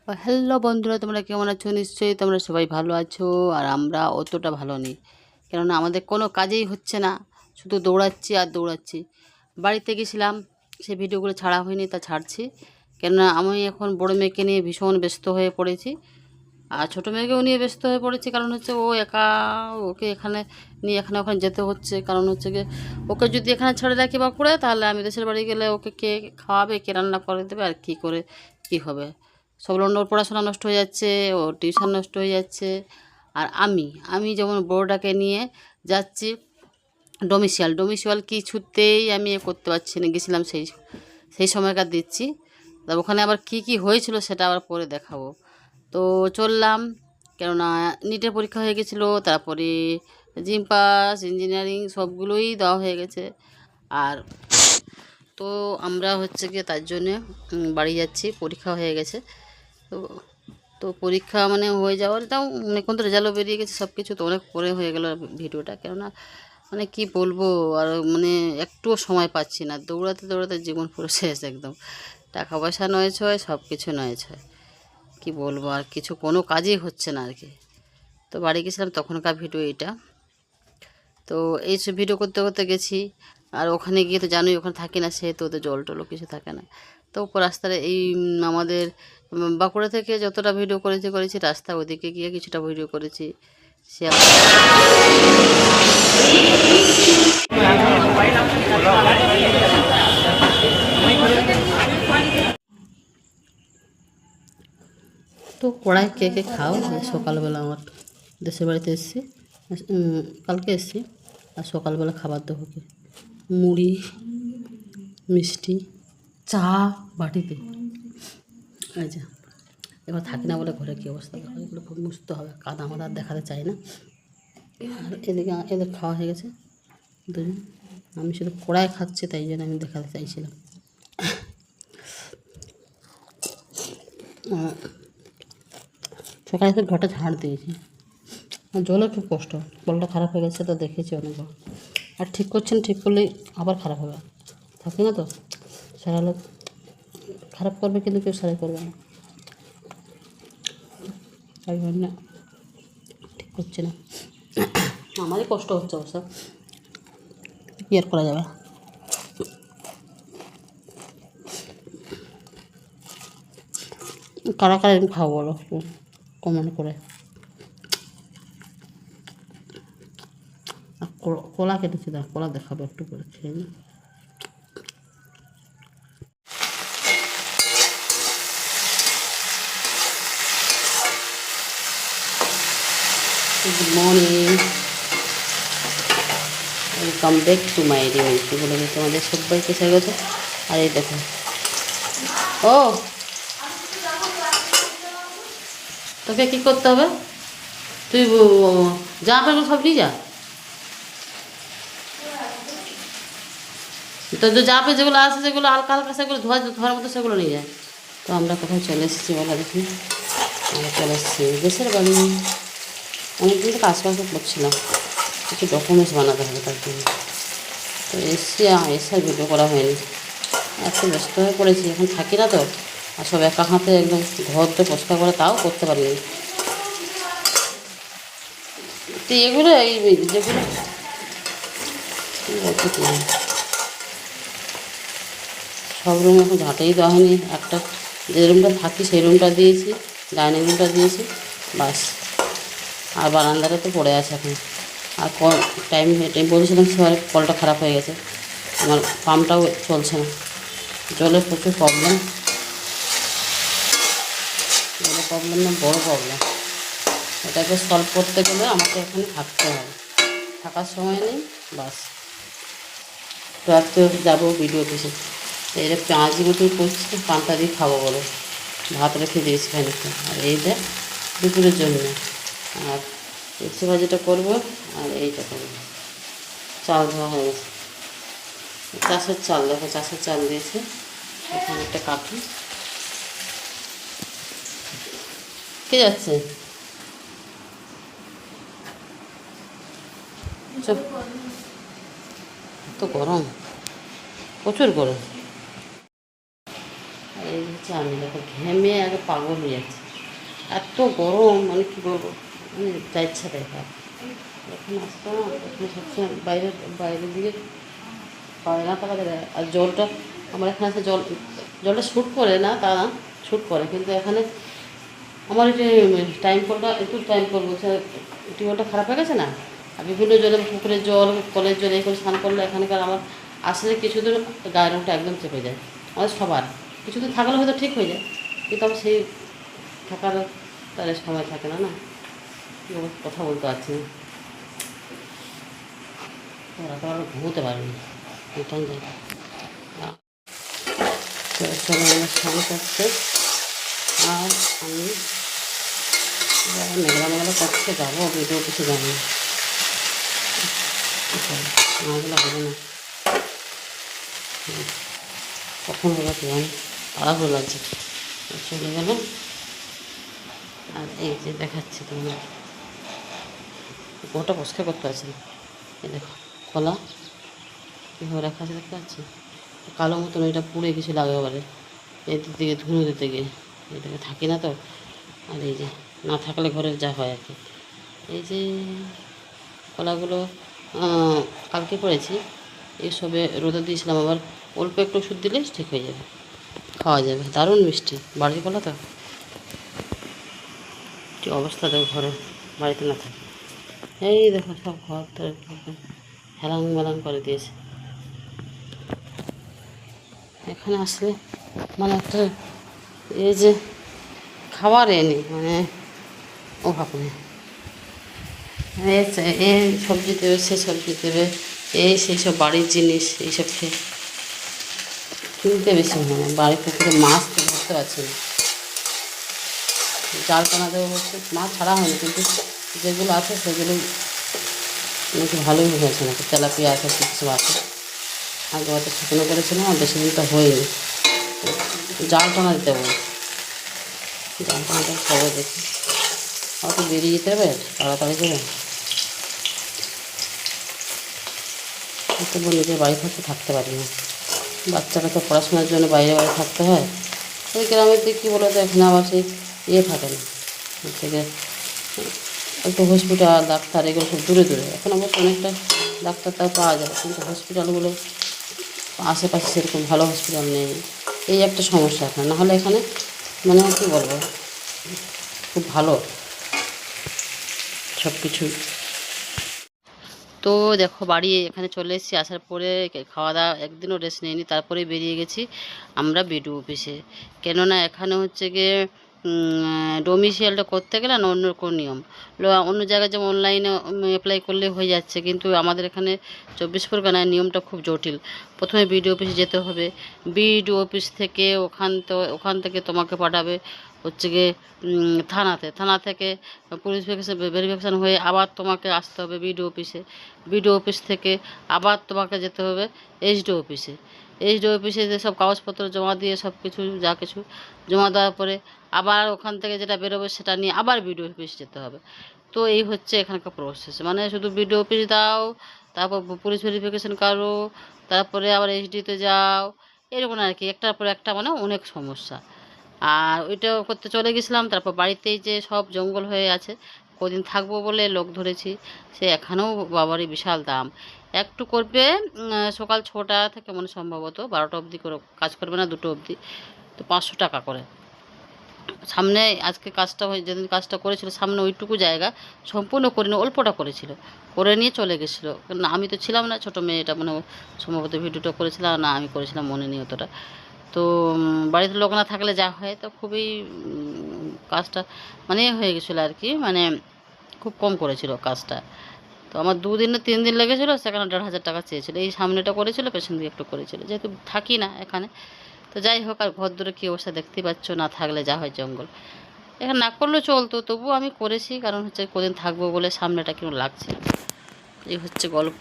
Hello বন্ধুরা, তোমরা কেমন আছো? নিশ্চয়ই তোমরা সবাই ভালো আছো। আর আমরা অতটা ভালো নেই, কেননা আমাদের কোনো কাজেই হচ্ছে না, শুধু দৌড়াচ্ছি আর দৌড়াচ্ছি। বাড়িতে গেছিলাম, সেই ভিডিওগুলো ছাড়া হয়নি, তা ছাড়ছি। কেননা আমি এখন বড় মেয়েকে নিয়ে ভীষণ ব্যস্ত হয়ে পড়েছি, আর ছোটো মেয়েকেও নিয়ে ব্যস্ত হয়ে পড়েছি। কারণ হচ্ছে ও একা, ওকে এখানে নিয়ে এখানে ওখানে যেতে হচ্ছে। কারণ হচ্ছে গিয়ে ওকে যদি এখানে ছেড়ে রাখি বা করে, তাহলে আমি দেশের বাড়ি গেলে ওকে কে খাওয়াবে, কে রান্না করে দেবে, আর কী করে কী হবে। সব ওর পড়াশোনা নষ্ট হয়ে যাচ্ছে, ওর টিউশন নষ্ট হয়ে যাচ্ছে। আর আমি যেমন বড়োটাকে নিয়ে যাচ্ছি ডোমিসিয়াল কিছুতেই আমি করতে পারছি না। গেছিলাম সেই সেই সময়কার দিচ্ছি, তা ওখানে আবার কি কি হয়েছিল সেটা আবার পরে দেখাবো। তো চললাম, কেননা নিটের পরীক্ষা হয়ে গেছিলো, তারপরে জিম পাস, ইঞ্জিনিয়ারিং সবগুলোই দেওয়া হয়ে গেছে। আর তো আমরা হচ্ছে গিয়ে তার জন্যে বাড়ি যাচ্ছি, পরীক্ষা হয়ে গেছে। তো তো পরীক্ষা মানে হয়ে যাওয়ার তাও অনেকক্ষণ তো রেজাল্টও বেরিয়ে গেছে, সব কিছু তো অনেক পরে হয়ে গেল ভিডিওটা। কেননা মানে কি বলবো, আর মানে একটুও সময় পাচ্ছি না, দৌড়াতে দৌড়াতে জীবন পুরো শেষ একদম। টাকা পয়সা নয় ছয়, সব কিছু নয় ছয়, কী বলবো, আর কিছু কোনো কাজই হচ্ছে না আর কি। তো বাড়ি গেছিলাম তখনকার ভিডিও এটা। তো এই সব ভিডিও করতে করতে গেছি। আর ওখানে গিয়ে তো জানোই, ওখানে থাকি না, সেহেতু ওদের জল টলও কিছু থাকে না। তো রাস্তার এই আমাদের বাঁকুড়া থেকে যতটা ভিডিও করেছি রাস্তা ওদিকে গিয়ে কিছুটা ভিডিও করেছি। সে তো কড়াই কে কে খাও? সকালবেলা আমার দেশের বাড়িতে এসেছি, কালকে এসেছি। আর সকালবেলা খাবার দেবো কি, মুড়ি, মিষ্টি, চা বাটিতে। এই যে এবার থাকি না বলে ঘরে কী অবস্থা, এগুলো খুব মুছতে হবে, কাদা মাদা দেখাতে চাই না। আর এদিকে এদের খাওয়া হয়ে গেছে দুজন, আমি শুধু কড়াই খাচ্ছি, তাই জন্য আমি দেখাতে চাইছিলাম। সকালে একটু ঘরটা ঝাড় দিয়েছি, আর জলের খুব কষ্ট, কলটা খারাপ হয়ে গেছে তো দেখেছি অনেকবার। আর ঠিক করছেন, ঠিক করলেই আবার খারাপ হবে, থাকি না তো সারালো খারাপ করবে, কিন্তু কেউ সারাই করবে না, তাই জন্য ঠিক করছে না। আমারই কষ্ট হচ্ছে অবশ্য, কি আর করা যাবে। কারা কারা এরকম খাবো বলো, কমেন্ট করে। আর কলা কেটেছি, দেখ কলা দেখাবো একটু করে, খেয়ে নিই। Good morning, welcome back to my রিমিটি বলে তোমাদের সবাইকে স্বাগত। আর এই দেখো, ও তোকে কী করতে হবে, তুই জামা প্যান্ট সব নিয়ে যা, তো জামা প্যান্ট যেগুলো আছে সেগুলো হালকা হালকা সেগুলো ধোয়ার মতো সেগুলো নিয়ে যায়। তো আমরা কোথায় চলে এসেছি বলা দেখি, আমরা চলে এসেছি দেশের বাড়ি। অনেকদিন থেকে আশপাশে করছিলাম, কিছু ডকুমেন্টস বানাতে হবে তার জন্য। তো এসে আর ভিডিও করা হয়নি, এত ব্যস্ত হয়ে পড়েছি, এখন থাকি না তো। আর সব একা হাতে একদম ঘর তো পরিষ্কার করে তাও করতে পারিনি। তো এগুলো এই যেগুলো বলতে সব রুম এখন ঝাঁটেই দেওয়া হয়নি, একটা যে রুমটা থাকি সেই রুমটা দিয়েছি, ডাইনিং রুমটা দিয়েছি, বাস। আর বারান্দাটা তো পড়ে আছে এখন। আর টাইম বলছিলাম সেবার কলটা খারাপ হয়ে গেছে, আমার পাম্পটাও চলছে না, জলের প্রচুর প্রবলেম, জলের প্রবলেম না বড় প্রবলেম। এটাকে সলভ করতে গেলে আমাকে এখানে থাকতে হবে, থাকার সময় নেই, বাস। তো আজকে যাবো ভিডিও অফিসে, এর পেঁয়াজ মতো করছি, পান্তা দিয়ে খাবো বলে ভাত রেখে দিয়েছি খানিকটা। আর এইটা দুপুরের জন্য, আর উচ্ছে ভাজিটা করবো, আর এইটা করবো। চাল ধোয়া হয়ে গেছে, চাষের চাল, দেখো চাষের চাল দিয়েছে। এখানে একটা কাঠি কে যাচ্ছে, তো গরম, প্রচুর গরম। এই হচ্ছে আমি দেখো ঘেমে আগে পাগল হয়ে যাচ্ছে, এত গরম মানে কী বলবো, মানে যা ইচ্ছা দেখা। এখন আসতো না, এখন সবসময় বাইরের দিকে না তাকাতে দেয়। আর জলটা আমার এখানে আছে, জলটা শ্যুট করে না তা না, শ্যুট করে, কিন্তু এখানে আমার এই যে টাইম কলটা একটু টাইম কল বলছে টিউবওয়েলটা খারাপ হয়ে গেছে না, আর বিভিন্ন জলে পুকুরের জল কলের জল এই করে স্নান করলে এখানকার আমার আসলে কিছুদিন গায়ের রঙটা একদম চেপে যায়, আমাদের সবার কিছুদিন থাকলে হয়তো ঠিক হয়ে যায়, কিন্তু আমার সেই থাকার তার সময় থাকে না, না কথা বলতে পারছি না, রাতে আবার ঘুমোতে পারিনি এটাই যাই। চলো আমার স্বামী করছে আর আমি মেঘলা মেঘলা করছে, যাবো ভিডিও কিছু জানি মাছগুলো হবে না, কখন হলো কি জানি, তাড়াহুড়ো লাগছে, চলে গেল। আর এই যে দেখাচ্ছি তোমার ওটা পরিষ্কার করতে আছে, এই দেখো কলা কীভাবে রাখা আছে দেখতে পাচ্ছি, কালো মতন এটা পুড়ে কিছু লাগে এবারে এদিক থেকে ধুনো দিতে গিয়ে, এটাকে থাকি না তো। আর এই যে না থাকলে ঘরের যা হয় আর কি, এই যে কলাগুলো কালকে করেছি, এইসবে রোদে দিয়েছিলাম, আবার অল্প একটু ওষুধ দিলে ঠিক হয়ে যাবে, খাওয়া যাবে, দারুণ মিষ্টি বাড়ির কলা তো। কি অবস্থা দেখো ঘরে, বাড়িতে না থাকে, এই দেখো সব ঘর তো হেলাং মেলাং করে দিয়েছে। এখানে আসলে মানে একটা এই যে খাবার এনে মানে অভাব নেই, এই সবজি দেবে সে সবজি দেবে, এই সেই সব বাড়ির জিনিস এইসব খেয়ে কিনতে বেশি মনে হয়, বাড়ি পুকুরে মাছ তো ধরতে পারছি না, জাল টানা দেবো বলছে, মাছ ছাড়া হয়নি কিন্তু যেগুলো আছে সেগুলো নাকি ভালোই হয়েছে, নাকি তেলাপিয়া আছে কিছু আছে, আগে হয়তো শুকনো করেছিলাম আর বেশি দিন তো হয়নি, জাল টানা দিতে বলছে, জাল টানাটা সবাই দেখি হয়তো বেরিয়ে যেতে হবে তাড়াতাড়ি করে, তবু নিজের বাড়ি থাকতে পারি না, বাচ্চারা তো পড়াশোনার জন্য বাইরে বাইরে থাকতে হয়, ওই গ্রামের দিকে কী বলো তো এখানে আবার সেই থাকে না, থেকে একটু হসপিটাল ডাক্তার এগুলো সব দূরে দূরে, এখন অবশ্য অনেকটা ডাক্তার তাও পাওয়া যায়, কিন্তু হসপিটালগুলো আশেপাশে সেরকম ভালো হসপিটাল নেই, এই একটা সমস্যা এখানে, নাহলে এখানে মানে কী বলবো খুব ভালো সব কিছু। তো দেখো বাড়ি এখানে চলে এসেছি, আসার পরে খাওয়া দাওয়া একদিনও রেস্ট নিইনি, তারপরে বেরিয়ে গেছি আমরা বিডিও অফিসে, কেননা এখানে হচ্ছে গিয়ে ডোমিসিয়ালটা করতে গেলে না অন্য কোনো নিয়ম, অন্য জায়গায় যেমন অনলাইনে অ্যাপ্লাই করলে হয়ে যাচ্ছে, কিন্তু আমাদের এখানে 24 পরগনায় নিয়মটা খুব জটিল, প্রথমে বিডিও অফিসে যেতে হবে, বিডিও অফিস থেকে ওখান থেকে তোমাকে পাঠাবে হচ্ছে গিয়ে থানা থেকে পুলিশ ভেরিফিকেশান হয়ে আবার তোমাকে আসতে হবে বিডিও অফিসে, বিডিও অফিস থেকে আবার তোমাকে যেতে হবে এইচডিও অফিসে, এইচডিও অফিসে যে সব কাগজপত্র জমা দিয়ে সব কিছু যা কিছু জমা দেওয়ার পরে আবার ওখান থেকে যেটা বেরোবে সেটা নিয়ে আবার বিডিও অফিস যেতে হবে। তো এই হচ্ছে এখানকার প্রসেস, মানে শুধু বিডিও অফিস দাও, তারপর পুলিশ ভেরিফিকেশান করো, তারপরে আবার এইচডিতে যাও, এরকম আর কি, একটার পর একটা মানে অনেক সমস্যা। আর ওইটাও করতে চলে গেছিলাম, তারপর বাড়িতেই যে সব জঙ্গল হয়ে আছে, কদিন থাকবো বলে লোক ধরেছি, সে এখানেও বাবারই বিশাল দাম, একটু করবে সকাল 6টা থেকে মানে সম্ভবত 12টা অবধি করে কাজ করবে না, 2টো অবধি, তো 500 টাকা করে। সামনে আজকে কাজটা যেদিন কাজটা করেছিল সামনে ওইটুকু জায়গা সম্পূর্ণ করিনি, অল্পটা করেছিল, করে নিয়ে চলে গেছিলো, না আমি তো ছিলাম না, ছোটো মেয়েটা মানে সম্ভবত ভিডিওটা করেছিলাম না আমি করেছিলাম মনে নেই অতটা। তো বাড়িতে লোক না থাকলে যা হয়, তো খুবই কাজটা মানে হয়ে গেছিলো আর কি, মানে খুব কম করেছিল কাজটা, তো আমার 2 দিন না 3 দিন লেগেছিলো, সেখানে 1,500 টাকা চেয়েছিলো, এই সামনেটা করেছিল পেছন দিকে একটু করেছিল, যেহেতু থাকি না এখানে, তো যাই হোক। আর ঘর দূরে কী অবস্থা দেখতেই পাচ্ছ, না থাকলে যা হয় জঙ্গল, এখানে না করলেও চলতো, তবুও আমি করেছি, কারণ হচ্ছে কদিন থাকবো বলে সামনেটা কেমন লাগছে, এই হচ্ছে গল্প।